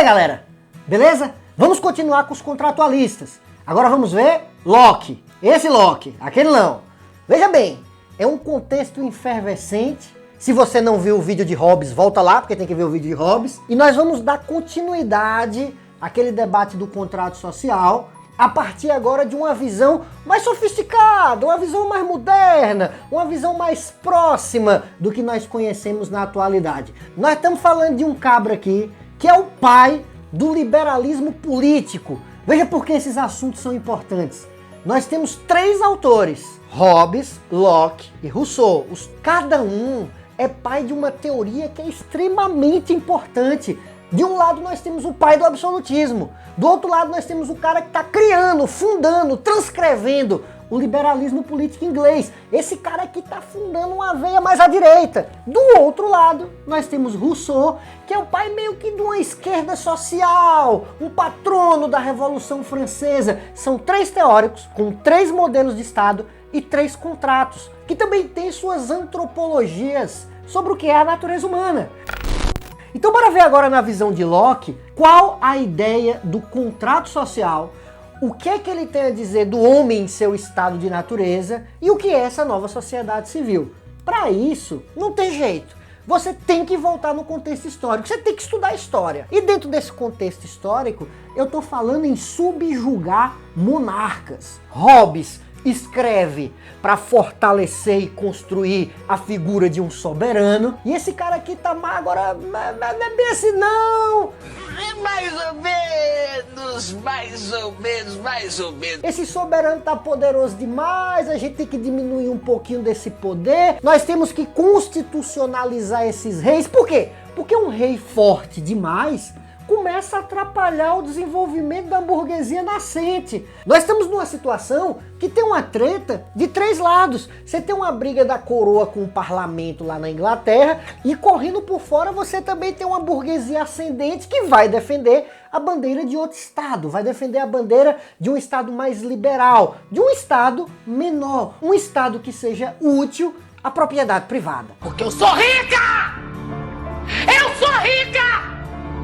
aí, galera? Beleza? Vamos continuar com os contratualistas. Agora vamos ver Locke. Esse Locke, aquele não. Veja bem, é um contexto efervescente. Se você não viu o vídeo de Hobbes, volta lá, porque tem que ver o vídeo de Hobbes. E nós vamos dar continuidade àquele debate do contrato social, a partir agora de uma visão mais sofisticada, uma visão mais moderna, uma visão mais próxima do que nós conhecemos na atualidade. Nós estamos falando de um cabra aqui, que é o pai do liberalismo político. Veja por que esses assuntos são importantes. Nós temos 3 autores, Hobbes, Locke e Rousseau. Cada um é pai de uma teoria que é extremamente importante. De um lado nós temos o pai do absolutismo, do outro lado nós temos o cara que está criando, fundando, transcrevendo o liberalismo político inglês. Esse cara aqui está fundando uma veia mais à direita. Do outro lado nós temos Rousseau, que é o pai meio que de uma esquerda social, um patrono da Revolução Francesa. São 3 teóricos com 3 modelos de Estado e 3 contratos, que também têm suas antropologias sobre o que é a natureza humana. Então bora ver agora na visão de Locke qual a ideia do contrato social, o que é que ele tem a dizer do homem em seu estado de natureza e o que é essa nova sociedade civil. Para isso, não tem jeito. Você tem que voltar no contexto histórico, você tem que estudar a história. E dentro desse contexto histórico, eu tô falando em subjugar monarcas. Hobbes escreve para fortalecer e construir a figura de um soberano. E esse cara aqui tá má agora, não é bem assim não. É mais ou menos. Esse soberano tá poderoso demais, a gente tem que diminuir um pouquinho desse poder. Nós temos que constitucionalizar esses reis. Por quê? Porque um rei forte demais começa a atrapalhar o desenvolvimento da burguesia nascente. Nós estamos numa situação que tem uma treta de 3 lados. Você tem uma briga da coroa com o parlamento lá na Inglaterra e correndo por fora você também tem uma burguesia ascendente que vai defender a bandeira de outro estado, vai defender a bandeira de um estado mais liberal, de um estado menor, um estado que seja útil à propriedade privada. Porque eu sou rica! Eu sou rica!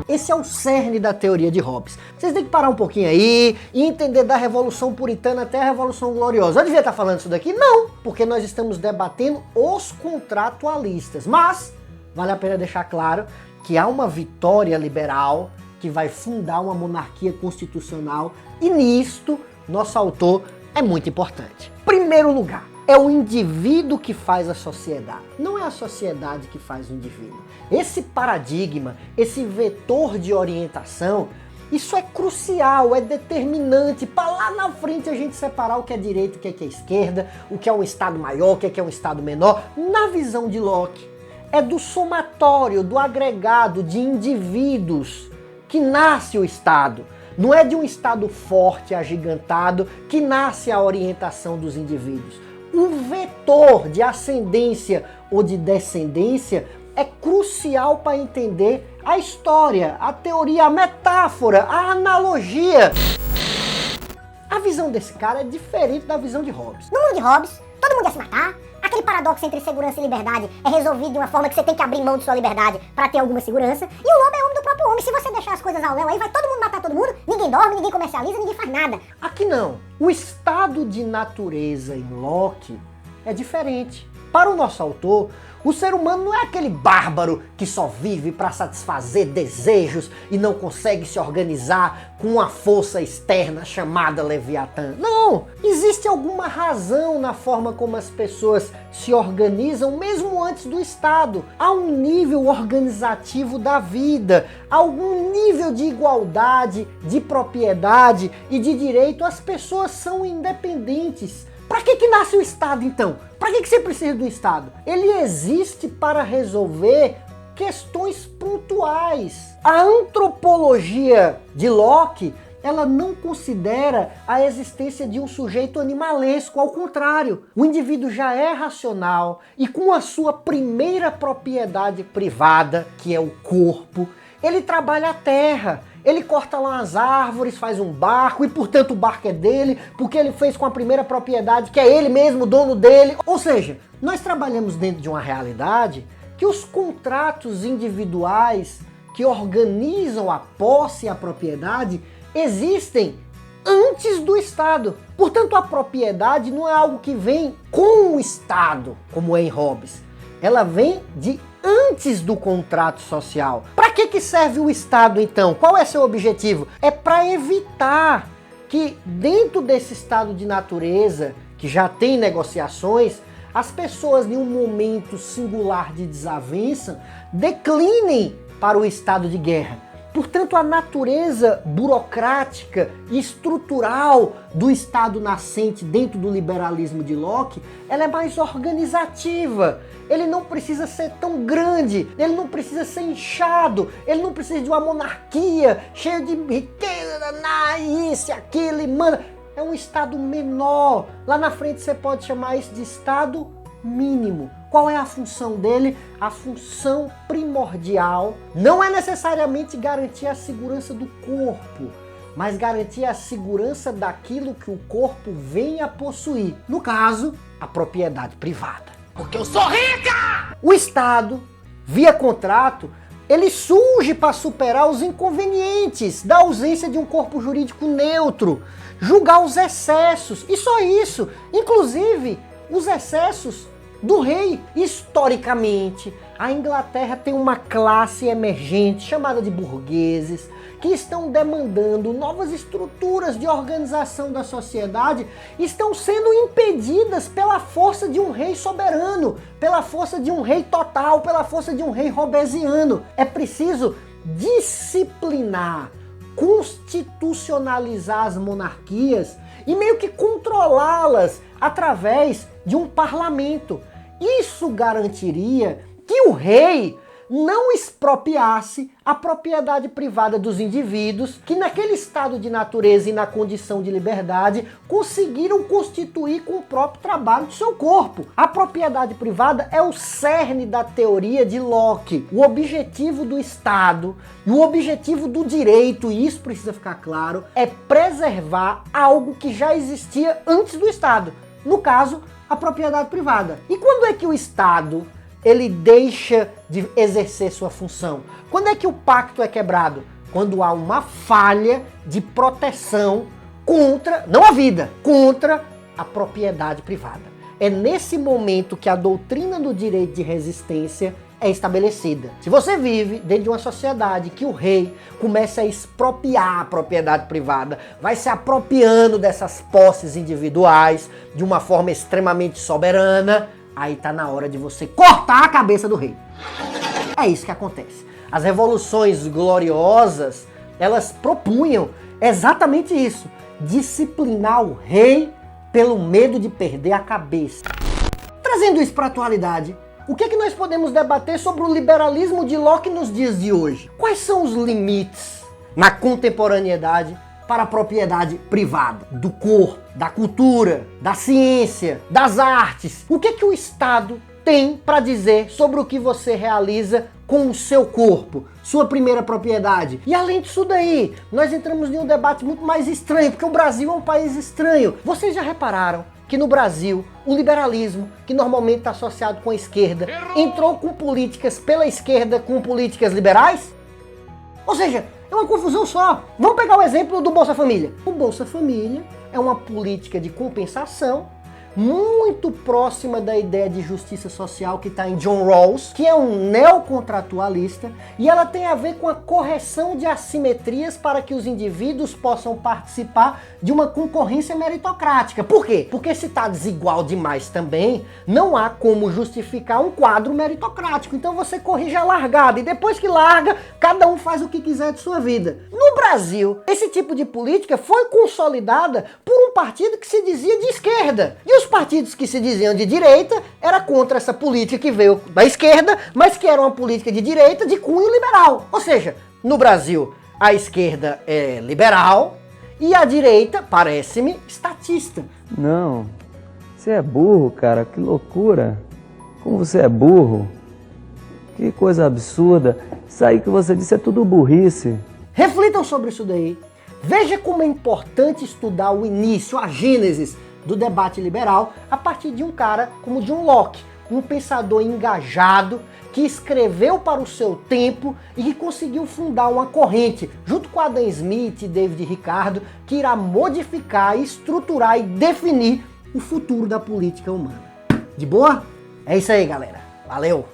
Esse é o cerne da teoria de Hobbes. Vocês têm que parar um pouquinho aí e entender da Revolução Puritana até a Revolução Gloriosa. Eu devia estar falando isso daqui? Não, porque nós estamos debatendo os contratualistas. Mas vale a pena deixar claro que há uma vitória liberal que vai fundar uma monarquia constitucional e nisto nosso autor é muito importante. Primeiro lugar, é o indivíduo que faz a sociedade, não é a sociedade que faz o indivíduo. Esse paradigma, esse vetor de orientação, isso é crucial, é determinante para lá na frente a gente separar o que é direita, o que é esquerda, o que é um estado maior, o que é um estado menor. Na visão de Locke, é do somatório, do agregado de indivíduos que nasce o estado. Não é de um estado forte, agigantado, que nasce a orientação dos indivíduos. O vetor de ascendência ou de descendência é crucial para entender a história, a teoria, a metáfora, a analogia. A visão desse cara é diferente da visão de Hobbes. No mundo de Hobbes, todo mundo ia se matar. Aquele paradoxo entre segurança e liberdade é resolvido de uma forma que você tem que abrir mão de sua liberdade para ter alguma segurança. E o lobo é homem do próprio homem. Se você deixar as coisas ao léu aí, vai todo mundo matar todo mundo. Ninguém dorme, ninguém comercializa, ninguém faz nada. Aqui não. O estado de natureza em Locke é diferente. Para o nosso autor, o ser humano não é aquele bárbaro que só vive para satisfazer desejos e não consegue se organizar com uma força externa chamada Leviatã. Não! Existe alguma razão na forma como as pessoas se organizam mesmo antes do Estado. Há um nível organizativo da vida, algum nível de igualdade, de propriedade e de direito. As pessoas são independentes. Para que nasce o Estado então? Para que você precisa do Estado? Ele existe para resolver questões pontuais. A antropologia de Locke, ela não considera a existência de um sujeito animalesco, ao contrário. O indivíduo já é racional e com a sua primeira propriedade privada, que é o corpo, ele trabalha a terra. Ele corta lá as árvores, faz um barco e, portanto, o barco é dele, porque ele fez com a primeira propriedade, que é ele mesmo, dono dele. Ou seja, nós trabalhamos dentro de uma realidade que os contratos individuais que organizam a posse e a propriedade existem antes do Estado. Portanto, a propriedade não é algo que vem com o Estado, como é em Hobbes. Ela vem de antes do contrato social. Para que serve o Estado, então? Qual é seu objetivo? É para evitar que dentro desse estado de natureza, que já tem negociações, as pessoas em um momento singular de desavença declinem para o estado de guerra. Portanto, a natureza burocrática e estrutural do Estado nascente dentro do liberalismo de Locke, ela é mais organizativa. Ele não precisa ser tão grande, ele não precisa ser inchado, ele não precisa de uma monarquia cheia de riqueza, isso e aquilo, e manda. É um Estado menor. Lá na frente você pode chamar isso de Estado mínimo. Qual é a função dele? A função primordial não é necessariamente garantir a segurança do corpo, mas garantir a segurança daquilo que o corpo vem a possuir. No caso, a propriedade privada. Porque eu sou rica! O Estado, via contrato, ele surge para superar os inconvenientes da ausência de um corpo jurídico neutro, julgar os excessos, e só isso, inclusive os excessos do rei. Historicamente, a Inglaterra tem uma classe emergente chamada de burgueses que estão demandando novas estruturas de organização da sociedade, estão sendo impedidas pela força de um rei soberano, pela força de um rei total, pela força de um rei hobbesiano. É preciso disciplinar, constitucionalizar as monarquias e meio que controlá-las através de um parlamento. Isso garantiria que o rei não expropriasse a propriedade privada dos indivíduos que naquele estado de natureza e na condição de liberdade conseguiram constituir com o próprio trabalho do seu corpo. A propriedade privada é o cerne da teoria de Locke. O objetivo do Estado e o objetivo do direito, e isso precisa ficar claro, é preservar algo que já existia antes do Estado. No caso, a propriedade privada. E quando é que o Estado ele deixa de exercer sua função? Quando é que o pacto é quebrado? Quando há uma falha de proteção contra, não a vida, contra a propriedade privada. É nesse momento que a doutrina do direito de resistência é estabelecida. Se você vive dentro de uma sociedade que o rei começa a expropriar a propriedade privada, vai se apropriando dessas posses individuais de uma forma extremamente soberana, aí tá na hora de você cortar a cabeça do rei. É isso que acontece. As revoluções gloriosas, elas propunham exatamente isso, disciplinar o rei pelo medo de perder a cabeça. Trazendo isso para a atualidade, o que é que nós podemos debater sobre o liberalismo de Locke nos dias de hoje? Quais são os limites na contemporaneidade para a propriedade privada, do corpo, da cultura, da ciência, das artes? O que é que o Estado tem para dizer sobre o que você realiza com o seu corpo, sua primeira propriedade? E além disso daí, nós entramos em um debate muito mais estranho, porque o Brasil é um país estranho. Vocês já repararam que no Brasil, o liberalismo, que normalmente está associado com a esquerda, entrou com políticas pela esquerda, com políticas liberais? Ou seja, é uma confusão só. Vamos pegar o exemplo do Bolsa Família. O Bolsa Família é uma política de compensação muito próxima da ideia de justiça social que está em John Rawls, que é um neocontratualista, e ela tem a ver com a correção de assimetrias para que os indivíduos possam participar de uma concorrência meritocrática. Por quê? Porque se está desigual demais também, não há como justificar um quadro meritocrático. Então você corrige a largada, e depois que larga, cada um faz o que quiser de sua vida. No Brasil, esse tipo de política foi consolidada por um partido que se dizia de esquerda. E os partidos que se diziam de direita era contra essa política que veio da esquerda, mas que era uma política de direita de cunho liberal. Ou seja, no Brasil a esquerda é liberal e a direita, parece-me, estatista. Não, você é burro, cara, que loucura. Como você é burro. Que coisa absurda. Isso aí que você disse é tudo burrice. Reflitam sobre isso daí. Veja como é importante estudar o início, a gênese do debate liberal a partir de um cara como John Locke, um pensador engajado, que escreveu para o seu tempo e que conseguiu fundar uma corrente, junto com Adam Smith e David Ricardo, que irá modificar, estruturar e definir o futuro da política humana. De boa? É isso aí, galera. Valeu!